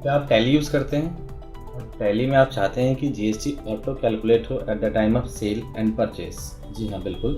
क्या आप tally use करते हैं और टैली में आप चाहते हैं कि जीएसटी ऑटो कैलकुलेट हो at the time of sale and purchase? जी हाँ, बिल्कुल।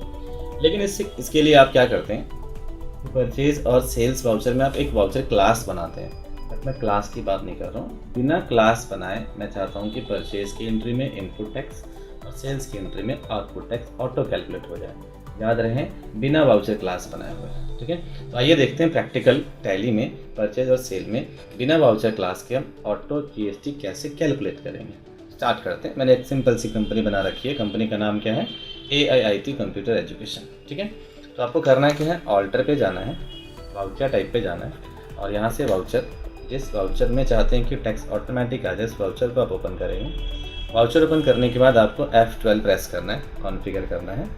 लेकिन इसके लिए आप क्या करते हैं कि परचेज और सेल्स वाउचर में आप एक वाउचर क्लास बनाते हैं। बट मैं क्लास की बात नहीं कर रहा हूँ, बिना क्लास बनाए मैं चाहता हूँ कि परचेज की एंट्री में इनपुट टैक्स और सेल्स की एंट्री में आउटपुट टैक्स ऑटो कैलकुलेट हो जाए। याद रहे, बिना वाउचर क्लास बनाए हुए। ठीक है, तो आइए देखते हैं प्रैक्टिकल टैली में परचेज और सेल में बिना वाउचर क्लास के हम ऑटो जीएसटी कैसे कैलकुलेट करेंगे। स्टार्ट करते हैं। मैंने एक सिंपल सी कंपनी बना रखी है। कंपनी का नाम क्या है? AIIT computer education. ठीक है, तो आपको करना क्या है, ऑल्टर पे जाना है, वाउचर टाइप पे जाना है और यहाँ से वाउचर, जिस वाउचर में चाहते हैं कि टैक्स ऑटोमेटिक आ जाए उस वाउचर को आप ओपन करेंगे। वाउचर ओपन करने के बाद आपको F12 प्रेस करना है, कॉन्फ़िगर करना है।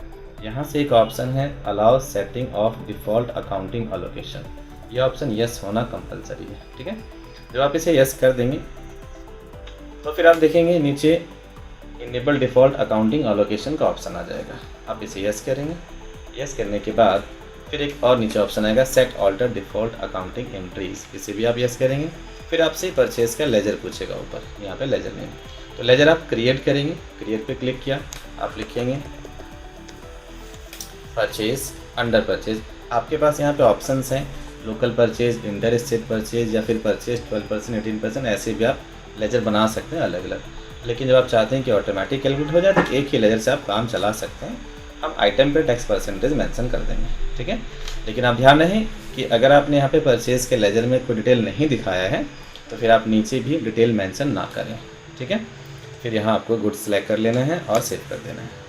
यहाँ से एक ऑप्शन है allow setting of default accounting allocation. ये ऑप्शन यस होना कंपलसरी है। ठीक है, जब आप इसे यस कर देंगे तो फिर आप देखेंगे नीचे इनेबल डिफ़ॉल्ट अकाउंटिंग एलोकेशन का ऑप्शन आ जाएगा। आप इसे यस करेंगे। यस करने के बाद फिर एक और नीचे ऑप्शन आएगा set alter default accounting entries. इसे भी आप यस करेंगे। फिर आपसे परचेज का लेजर पूछेगा ऊपर, यहाँ पे लेजर नेम, तो लेजर आप क्रिएट करेंगे। क्रिएट पे क्लिक किया, आप लिखेंगे परचेज, अंडर परचेज। आपके पास यहाँ पे ऑप्शंस हैं, local purchase, inter state purchase या फिर परचेज 12%, 18%, ऐसे भी आप लेजर बना सकते हैं अलग अलग। लेकिन जब आप चाहते हैं कि ऑटोमेटिक कैलकुलेट हो जाए तो एक ही लेजर से आप काम चला सकते हैं। हम आइटम पे टैक्स परसेंटेज मेंशन कर देंगे। ठीक है, लेकिन आप ध्यान रखें कि अगर आपने यहाँ पे परचेज के लेजर में कोई डिटेल नहीं दिखाया है तो फिर आप नीचे भी डिटेल मेंशन ना करें। ठीक है, फिर यहाँ आपको गुड्स सेलेक्ट कर लेना है और सेव कर देना है।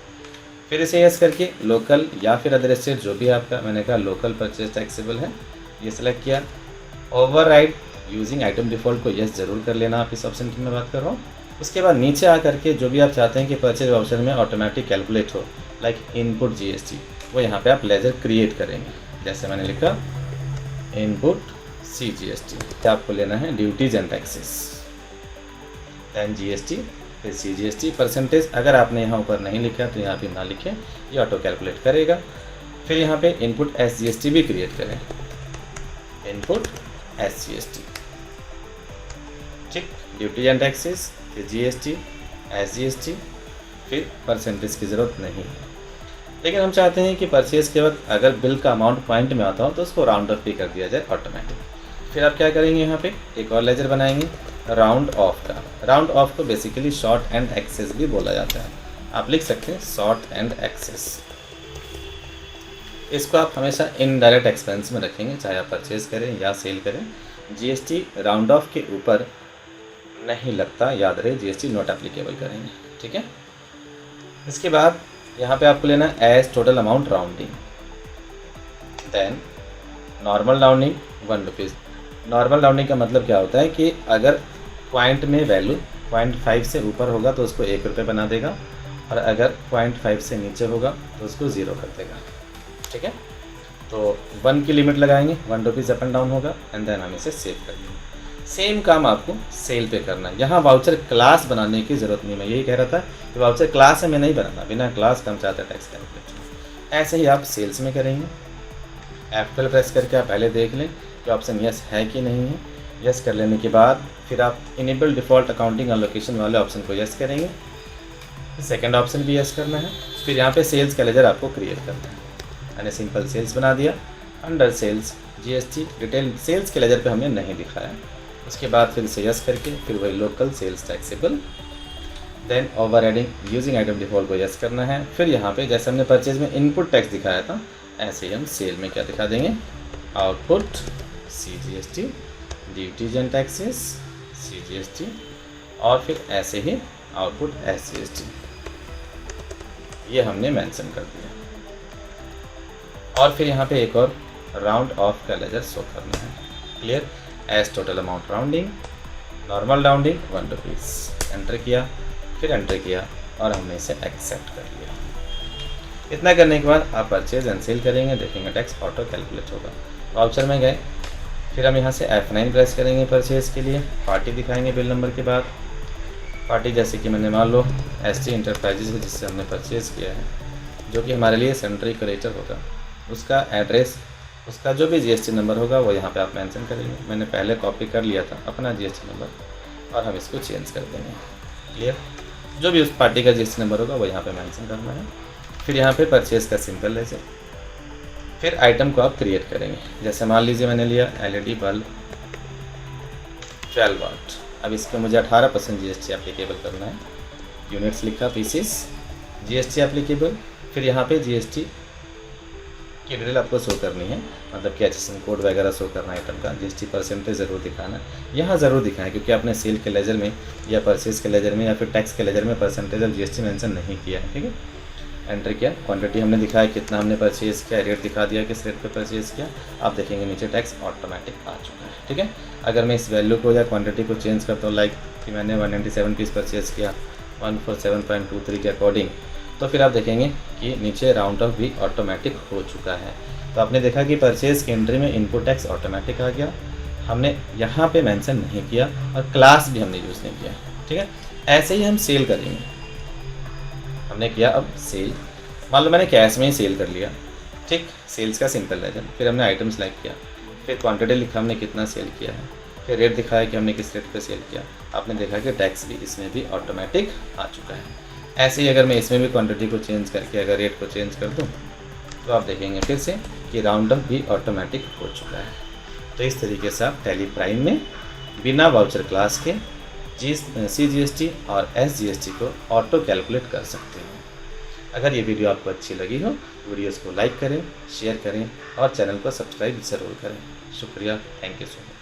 फिर इसे यस करके लोकल या फिर अदर स्टेट जो भी आपका, मैंने कहा लोकल परचेज टैक्सेबल है, ये सेलेक्ट किया। ओवरराइड यूजिंग आइटम डिफ़ॉल्ट को यस ज़रूर कर लेना आप, इस ऑप्शन की मैं बात कर रहा हूँ। उसके बाद नीचे आ करके जो भी आप चाहते हैं कि परचेज वाउचर में ऑटोमेटिक कैलकुलेट हो, लाइक इनपुट जीएसटी, वो यहाँ पे आप लेजर क्रिएट करेंगे। जैसे मैंने लिखा इनपुट CGST, आपको लेना है duties and taxes, then GST, फिर CGST परसेंटेज। अगर आपने यहाँ ऊपर नहीं लिखा तो यहाँ पे ना लिखें, ये ऑटो कैलकुलेट करेगा। फिर यहाँ पे इनपुट SGST भी क्रिएट करें, इनपुट SGST। ठीक, ड्यूटीज एंड टैक्सेस, फिर GST, SGST, फिर परसेंटेज की ज़रूरत नहीं है। लेकिन हम चाहते हैं कि परचेज के वक्त अगर बिल का अमाउंट पॉइंट में आता हो तो उसको राउंड ऑफ भी कर दिया जाए ऑटोमेटिक। फिर आप क्या करेंगे, यहाँ पे एक और लेजर बनाएंगे राउंड ऑफ का। राउंड ऑफ को बेसिकली शॉर्ट एंड एक्सेस भी बोला जाता है, आप लिख सकते हैं शॉर्ट एंड एक्सेस। इसको आप हमेशा इनडायरेक्ट एक्सपेंस में रखेंगे, चाहे आप परचेज करें या सेल करें। GST राउंड ऑफ के ऊपर नहीं लगता, याद रहे, GST नॉट एप्लीकेबल करेंगे। ठीक है, इसके बाद यहाँ पे आपको लेना है as total amount rounding, then normal rounding 1 rupees. Normal rounding का मतलब क्या होता है कि अगर पॉइंट में वैल्यू 0.5 से ऊपर होगा तो उसको 1 रुपये बना देगा, और अगर 0.5 से नीचे होगा तो उसको 0 कर देगा। ठीक है, तो 1 की लिमिट लगाएंगे, 1 रुपीज़ अप एंड डाउन होगा, एंड देन हम इसे सेव कर देंगे। सेम काम आपको सेल पे करना है। यहाँ वाउचर क्लास बनाने की ज़रूरत नहीं। मैं यही कह रहा था कि वाउचर क्लास हमें नहीं बनाना, बिना क्लास का हम चाहते हैं टैक्स कैलकुलेट। ऐसे ही आप सेल्स में करेंगे। F12 प्रेस करके आप पहले देख लें कि ऑप्शन यस है कि नहीं है। यस कर लेने के बाद फिर आप इनेबल डिफ़ॉल्ट अकाउंटिंग एलोकेशन वाले ऑप्शन को यस करेंगे। सेकेंड ऑप्शन भी यस करना है। फिर यहाँ पे सेल्स का लेजर आपको क्रिएट करना है। मैंने सिंपल सेल्स बना दिया, under sales GST detail sales के लेजर पे हमने नहीं दिखाया। उसके बाद फिर से यस करके फिर वही local sales taxable, then overriding using item default को यस करना है। फिर यहाँ पे जैसे हमने परचेज में इनपुट टैक्स दिखाया था, ऐसे ही हम सेल में क्या दिखा देंगे, output CGST, duties and taxes CGST, और फिर ऐसे ही आउटपुट SGST, ये हमने मेंशन कर दिया। और फिर यहाँ पे एक और राउंड ऑफ का लेजर शो करना है। Clear, as total amount rounding, normal rounding 1 rupees, enter किया, फिर एंटर किया और हमने इसे एक्सेप्ट कर लिया। इतना करने के बाद आप परचेज एंड सेल करेंगे, देखेंगे टैक्स ऑटो कैलकुलेट होगा। वाउचर में गए, फिर हम यहाँ से F9 प्रेस करेंगे परचेज के लिए, पार्टी दिखाएंगे बिल नंबर के बाद। पार्टी जैसे कि मैंने मान लो ST इंटरप्राइजेज है जिससे हमने परचेज किया है, जो कि हमारे लिए सेंट्री क्रेडिटर होगा, उसका एड्रेस, उसका जो भी GST नंबर होगा वो यहाँ पे आप मेंशन करेंगे। मैंने पहले कॉपी कर लिया था अपना GST नंबर, और हम इसको चेंज कर देंगे। क्लियर? जो भी उस पार्टी का जीएसटी नंबर होगा वो यहाँ पे मेंशन करना है। फिर यहाँ पे परचेज़ का सिंपल लेजर, फिर आइटम को आप क्रिएट करेंगे। जैसे मान लीजिए मैंने लिया एलईडी बल्ब 12 वाट। अब इस पर मुझे 18% जीएसटी एप्लीकेबल करना है। यूनिट्स लिखा, पीसीस, जीएसटी एप्लीकेबल। फिर यहाँ पे जीएसटी की डिटेल आपको शो करनी है, मतलब कि HSN कोड वगैरह शो करना है आइटम का। जीएसटी परसेंटेज ज़रूर दिखाना है, यहाँ ज़रूर दिखाएं, क्योंकि आपने सेल के लेजर में या परचेज़ के लेजर में या फिर टैक्स के लेजर में परसेंटेज ऑफ जीएसटी मेंशन नहीं किया है। ठीक है, एंटर किया, क्वांटिटी हमने दिखाया कितना हमने परचेज़ किया, रेट दिखा दिया किस रेट पे परचेज़ किया। आप देखेंगे नीचे टैक्स ऑटोमेटिक आ चुका है। ठीक है, अगर मैं इस वैल्यू को या क्वांटिटी को चेंज करता हूँ, लाइक कि मैंने 197 पीस परचेज़ किया 147.23 के अकॉर्डिंग, तो फिर आप देखेंगे कि नीचे राउंड ऑफ भी ऑटोमेटिक हो चुका है। तो आपने देखा कि परचेज़ की एंट्री में इनपुट टैक्स ऑटोमेटिक आ गया, हमने यहाँ पे मेंशन नहीं किया और क्लास भी हमने यूज़ नहीं किया। ठीक है, ऐसे ही हम सेल करेंगे। हमने किया अब सेल, मान लो मैंने कैश में ही सेल कर लिया। ठीक, सेल्स का सिंपल लेजर। फिर हमने आइटम सेलेक्ट किया, फिर क्वांटिटी लिखा हमने कितना सेल किया है, फिर रेट दिखाया कि हमने किस रेट पे सेल किया। आपने देखा कि टैक्स भी इसमें भी ऑटोमेटिक आ चुका है। ऐसे ही अगर मैं इसमें भी क्वांटिटी को चेंज करके अगर रेट को चेंज कर दूँ, तो आप देखेंगे फिर से कि राउंड अप भी ऑटोमेटिक हो चुका है। तो इस तरीके से आप टैली प्राइम में बिना वाउचर क्लास के CGST और SGST को ऑटो कैलकुलेट कर सकते हैं। अगर ये वीडियो आपको अच्छी लगी हो, वीडियोस को लाइक करें, शेयर करें और चैनल को सब्सक्राइब ज़रूर करें। शुक्रिया, थैंक यू सो मच।